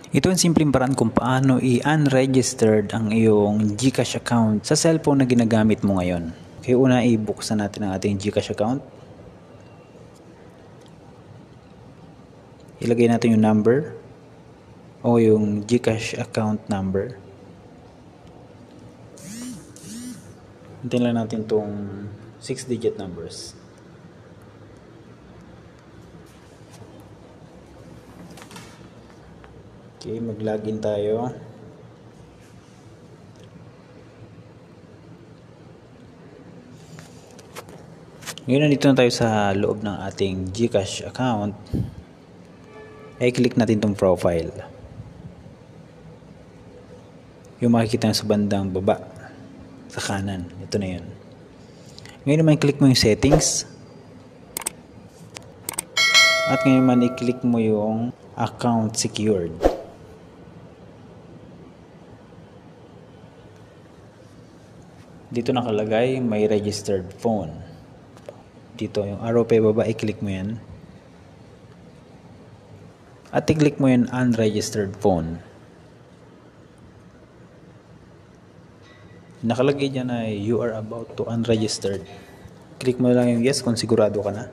Ito ang simpleng paraan kung paano i-unregistered ang iyong GCash account sa cellphone na ginagamit mo ngayon. Kaya una, ibuksan natin ang ating GCash account. Ilagay natin yung number o yung GCash account number. Hintayin lang natin itong 6-digit numbers. Okay, mag-login tayo. Ngayon nandito na tayo sa loob ng ating GCash account. Ay click natin itong profile. Yung makikita sa bandang baba sa kanan. Ito na yun. Ngayon naman i-click mo yung settings. At ngayon naman i-click mo yung account secured. Dito nakalagay may registered phone. Dito yung arrow pa baba, i-click mo yan. At i-click mo yung unregistered phone. Nakalagay dyan na you are about to unregistered. Click mo lang yung yes kung sigurado ka na.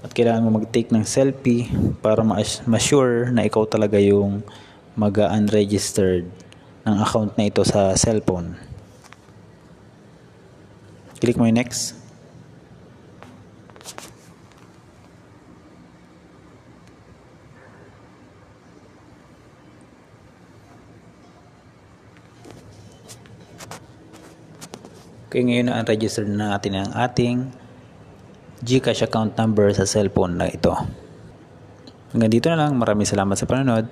At kailangan mo mag-take ng selfie para ma-sure na ikaw talaga yung mag-unregistered ng account na ito sa cellphone. Click mo yung next. Okay, ngayon na unregistered na natin ang ating GCash account number sa cellphone na ito. Hanggang dito na lang. Maraming salamat sa panonood.